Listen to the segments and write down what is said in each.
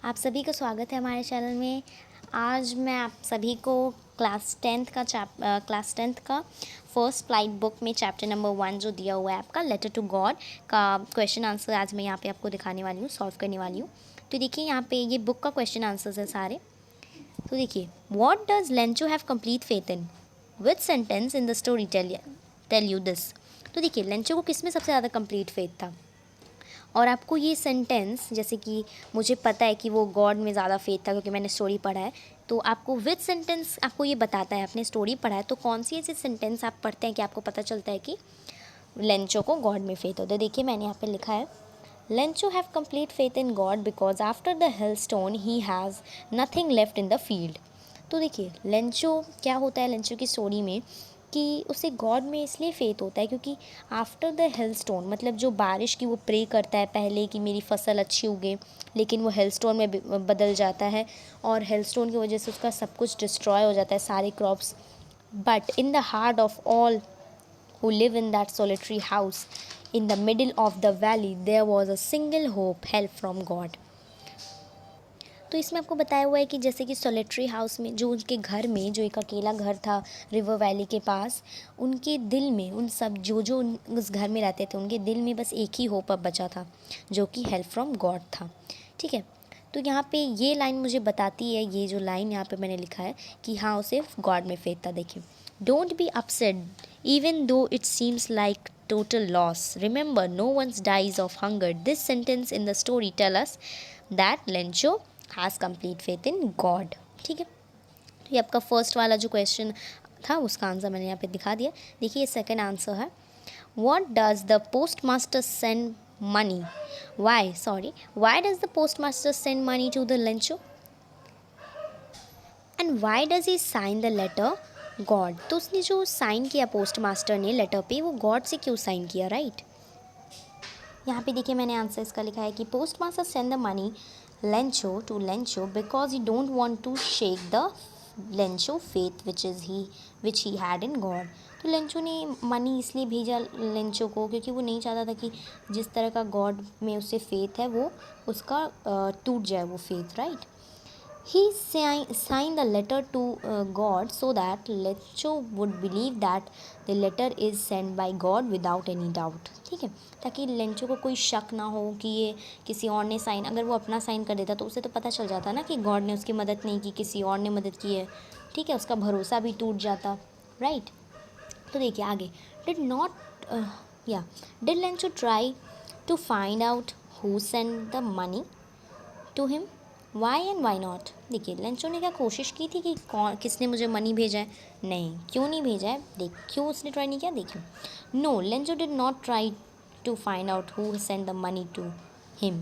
आप सभी का स्वागत है हमारे चैनल में। आज मैं आप सभी को क्लास टेंथ का फर्स्ट फ्लाइट बुक में चैप्टर नंबर 1 जो दिया हुआ है आपका लेटर टू गॉड का क्वेश्चन आंसर आज मैं यहाँ पे आपको दिखाने वाली हूँ, सॉल्व करने वाली हूँ। तो देखिए यहाँ पे ये बुक का क्वेश्चन आंसर्स है सारे। तो देखिए, what does Lencho have complete faith in, which sentence in the story tell you this. तो देखिए, लेंचो को किस में सबसे ज़्यादा कंप्लीट फेथ था, और आपको ये सेंटेंस, जैसे कि मुझे पता है कि वो गॉड में ज़्यादा फेथ था क्योंकि मैंने स्टोरी पढ़ा है, तो आपको विच सेंटेंस आपको ये बताता है, आपने स्टोरी पढ़ा है तो कौन सी ऐसी सेंटेंस आप पढ़ते हैं कि आपको पता चलता है कि लेंचो को गॉड में फेथ होता है। देखिए मैंने यहाँ पे लिखा है, Lencho have complete faith in God because after the hill stone he has nothing left in the field. तो देखिए लेंचो क्या होता है, लेंचो की स्टोरी में कि उसे गॉड में इसलिए फेथ होता है क्योंकि आफ्टर द हिल स्टोन, मतलब जो बारिश की वो प्रे करता है पहले कि मेरी फसल अच्छी उगे, लेकिन वो हिल स्टोन में बदल जाता है और हिल स्टोन की वजह से उसका सब कुछ डिस्ट्रॉय हो जाता है, सारे crops. But in the heart of all who live in that solitary house in the middle of the valley there was a single hope, help from God। तो इसमें आपको बताया हुआ है कि जैसे कि सोलिटरी हाउस में, जो उनके घर में, जो एक अकेला घर था रिवर वैली के पास, उनके दिल में, उन सब जो उस घर में रहते थे उनके दिल में बस एक ही होप अब बचा था, जो कि हेल्प फ्रॉम गॉड था। ठीक है, तो यहाँ पे ये लाइन मुझे बताती है, ये जो लाइन यहाँ पे मैंने लिखा है कि हाँ उसे गॉड में फेथ था। देखिए, don't be upset even though it seems like total loss, remember no one dies of hunger। this sentence in the story tell us that Lencho has complete faith in God। ठीक है, तो ये आपका first वाला जो question था उसका answer मैंने यहाँ पे दिखा दिया। देखिए सेकंड आंसर है, what does the postmaster send money why does the postmaster send money to the Lencho and why does he sign the letter God. तो उसने जो साइन किया पोस्ट मास्टर ने लेटर पे, वो गॉड से क्यों साइन किया, राइट। यहाँ पे देखिए मैंने आंसर इसका लिखा है कि post master send the money Lencho to Lencho because he don't want to shake the Lencho faith which he had in God. तो लेंचो ने मनी इसलिए भेजा लेंचो को क्योंकि वो नहीं चाहता था कि जिस तरह का गॉड में उससे फेथ है वो उसका टूट जाए वो faith, right. He signed the letter to God so that Lecho would believe that the letter is sent by God without any doubt। ठीक है, ताकि लेंचो को कोई शक ना हो कि ये किसी और ने साइन, अगर वो अपना साइन कर देता तो उसे तो पता चल जाता ना कि गॉड ने उसकी मदद नहीं की, किसी और ने मदद की है। ठीक है, उसका भरोसा भी टूट जाता, राइट। तो देखिए आगे, did Lencho try to find out who send the money to him, why and why not. देखिए लेंचो ने क्या कोशिश की थी कि कौन किसने मुझे मनी भेजा है, नहीं, क्यों नहीं भेजा है, देख क्यों उसने ट्राई नहीं किया। देखिए, no Lencho did not try to find out who send the money to him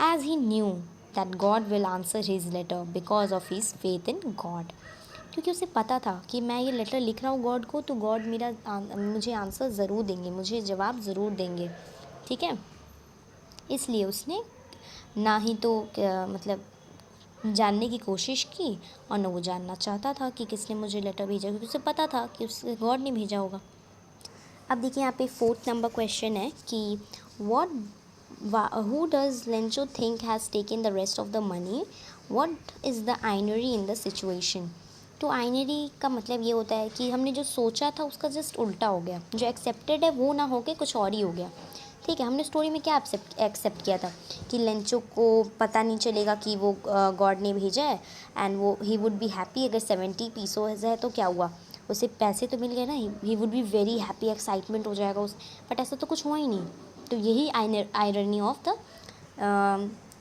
as he knew that God will answer his letter because of his faith in God. क्योंकि उसे पता था कि मैं ये लेटर लिख रहा हूँ गॉड को, तो गॉड मुझे आंसर ज़रूर देंगे, मुझे जवाब ज़रूर देंगे। ठीक है, इसलिए उसने ना ही तो मतलब जानने की कोशिश की और न वो जानना चाहता था कि किसने मुझे लेटर भेजा, क्योंकि उसे पता था कि उससे गॉड ने भेजा होगा। अब देखिए यहाँ पे 4th नंबर क्वेश्चन है कि who does Lencho think has taken the rest of the money, what is the आइनरी इन द सिचुएशन। तो आइनरी का मतलब ये होता है कि हमने जो सोचा था उसका जस्ट उल्टा हो गया, जो एक्सेप्टेड है वो ना होके कुछ और ही हो गया। ठीक है, हमने स्टोरी में क्या एक्सेप्ट किया था कि लेंचो को पता नहीं चलेगा कि वो गॉड ने भेजा है, एंड वो ही वुड बी हैप्पी। अगर 70 पीसोस है तो क्या हुआ, उसे पैसे तो मिल गए ना, he would be very happy, excitement हो जाएगा उस, बट ऐसा तो कुछ हुआ ही नहीं। तो यही आयरनी ऑफ द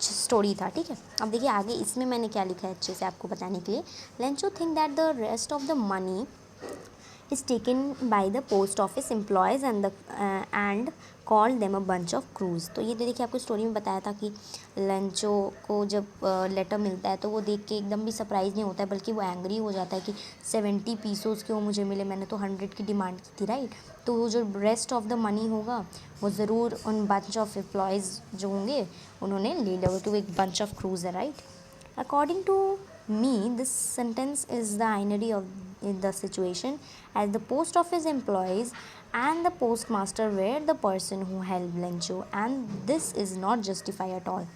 स्टोरी था। ठीक है, अब देखिए आगे इसमें मैंने क्या लिखा है अच्छे से आपको बताने के लिए। Lencho think that the rest of the money is taken by the post office employees and called them a bunch of crews। तो ये तो देखिए आपको स्टोरी में बताया था कि लेंचो को जब लेटर मिलता है तो वो देख के एकदम भी सरप्राइज़ नहीं होता है, बल्कि वो एंग्री हो जाता है कि 70 पीसोस क्यों मुझे मिले, मैंने तो 100 की डिमांड की थी, राइट। तो वो जो रेस्ट ऑफ द मनी होगा वो ज़रूर उन बंच ऑफ एम्प्लॉयज़ जो होंगे उन्होंने ले लिया, तो एक बंच ऑफ क्रूज है, right. According to me, this sentence is the irony of the situation, as the post office employees and the postmaster were the person who helped Lencho, and this is not justified at all।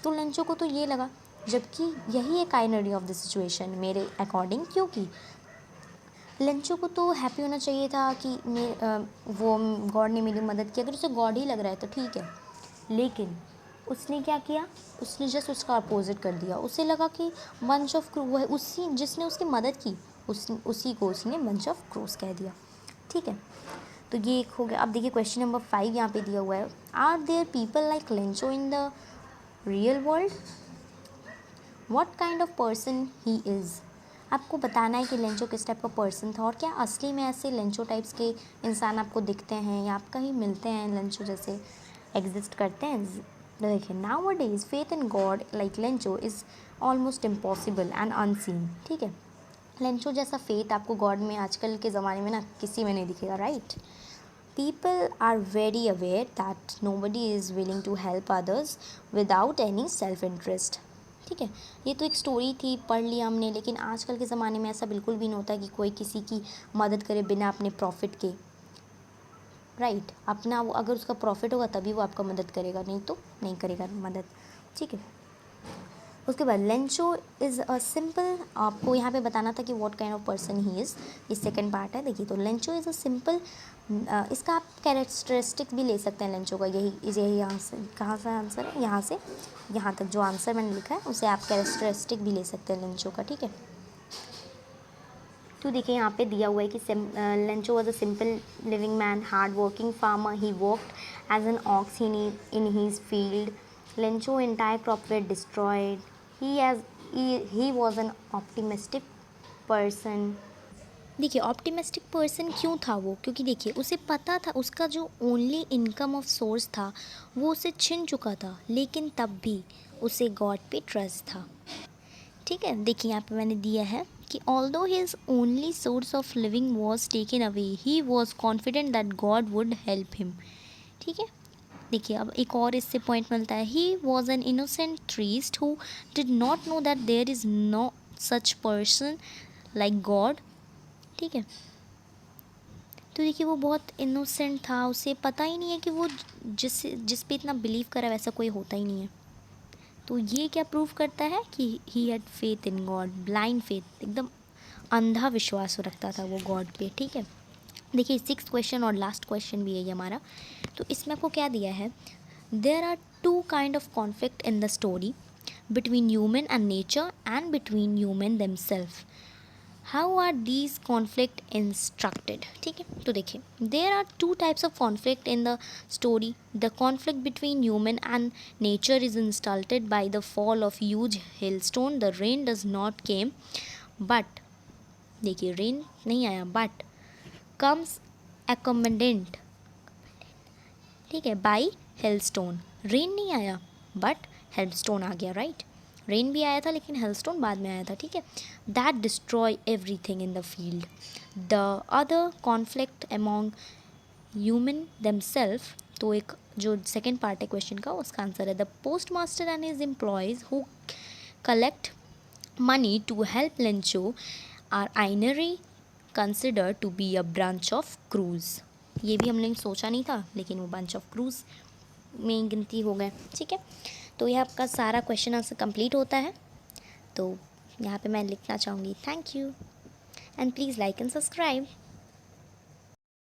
तो Lencho को तो ये लगा जबकि यही एक आइनरी of the situation मेरे according, क्योंकि लेंचो को तो हैप्पी होना चाहिए था कि वो गॉड ने मेरी मदद की। अगर उसे गॉड ही लग रहा है तो ठीक है, लेकिन उसने क्या किया, उसने जस्ट उसका अपोजिट कर दिया। उसे लगा कि बंच ऑफ क्रू, वह उसी जिसने उसकी मदद की उसी को उसने बंच ऑफ क्रूज कह दिया। ठीक है, तो ये एक हो गया। अब देखिए क्वेश्चन नंबर 5 यहाँ पे दिया हुआ है, are there people like Lencho in the real world, what kind of person he is. आपको बताना है कि लेंचो किस टाइप का पर्सन था और क्या असली में ऐसे लेंचो टाइप्स के इंसान आपको दिखते हैं या आप कहीं मिलते हैं लेंचो जैसे एग्जिस्ट करते हैं। देखिए, now a days faith in God like Lencho is almost impossible and unseen. ठीक है, लेंचो जैसा फेथ आपको गॉड में आजकल के ज़माने में ना किसी में नहीं दिखेगा, right. People are very aware that nobody is willing to help others without any self interest. ठीक है, ये तो एक स्टोरी थी, पढ़ लिया हमने, लेकिन आजकल के ज़माने में ऐसा बिल्कुल भी नहीं होता कि कोई किसी की मदद करे बिना अपने प्रॉफिट के, राइट। अपना वो अगर उसका प्रॉफिट होगा तभी वो आपका मदद करेगा, नहीं तो नहीं करेगा मदद। ठीक है, उसके बाद लेंचो इज़ अ सिंपल, आपको यहाँ पे बताना था कि what kind of person he is, ये सेकंड पार्ट है। देखिए, तो लेंचो इज़ अ सिंपल, इसका आप कैरेक्टरिस्टिक भी ले सकते हैं लेंचो का। यही यहाँ से, कहाँ से आंसर है, यहाँ से यहाँ तक जो आंसर मैंने लिखा है उसे आप कैरेक्टरिस्टिक भी ले सकते हैं लेंचो का। ठीक है, तो देखिए यहाँ पे दिया हुआ है कि Lencho was a simple living man, hard working farmer, he worked as an ox in his field, Lencho entire crop were destroyed, he was an optimistic person. देखिए, ऑप्टिमिस्टिक पर्सन क्यों था वो, क्योंकि देखिए उसे पता था उसका जो ओनली इनकम ऑफ सोर्स था वो उसे छिन चुका था, लेकिन तब भी उसे गॉड पे ट्रस्ट था। ठीक है, देखिए यहाँ पे मैंने दिया है कि although his only source of living was taken away, he was confident that God would help him. ठीक है, देखिए अब एक और इससे पॉइंट मिलता है, he was an innocent theist who did not know that there is no such person like God. ठीक है, तो देखिए वो बहुत इनोसेंट था, उसे पता ही नहीं है कि वो जिस पे इतना बिलीव करा वैसा कोई होता ही नहीं है। तो ये क्या प्रूव करता है कि he had faith in God, blind faith, एकदम अंधा विश्वास रखता था वो गॉड पे। ठीक है, देखिए 6th क्वेश्चन और लास्ट क्वेश्चन भी है ये हमारा। तो इसमें आपको क्या दिया है, there are 2 kind of conflict in the story, between human and nature and between human themselves, how are these conflict instructed. ठीक है, तो देखिए there are 2 types of conflict in the story, the conflict between human and nature is installed by the fall of huge hailstone, the rain does not came but, देखिए rain नहीं आया but comes एकोमेंडेंट। ठीक है, by hailstone, rain नहीं आया but hailstone आ गया, right. Rain भी आया था लेकिन हेलस्टोन बाद में आया था। ठीक है, that destroy everything in the field, the other conflict among human themselves. तो एक जो सेकेंड पार्ट है क्वेश्चन का उसका आंसर है, the post master and his employees who collect money to help Lencho are आइनरी consider to be a branch of crooks. ये भी हमने सोचा नहीं था लेकिन वो ब्रांच ऑफ क्रूज में गिनती हो गए। ठीक है, तो यह आपका सारा क्वेश्चन आंसर कंप्लीट होता है। तो यहाँ पे मैं लिखना चाहूँगी thank you and please like and subscribe.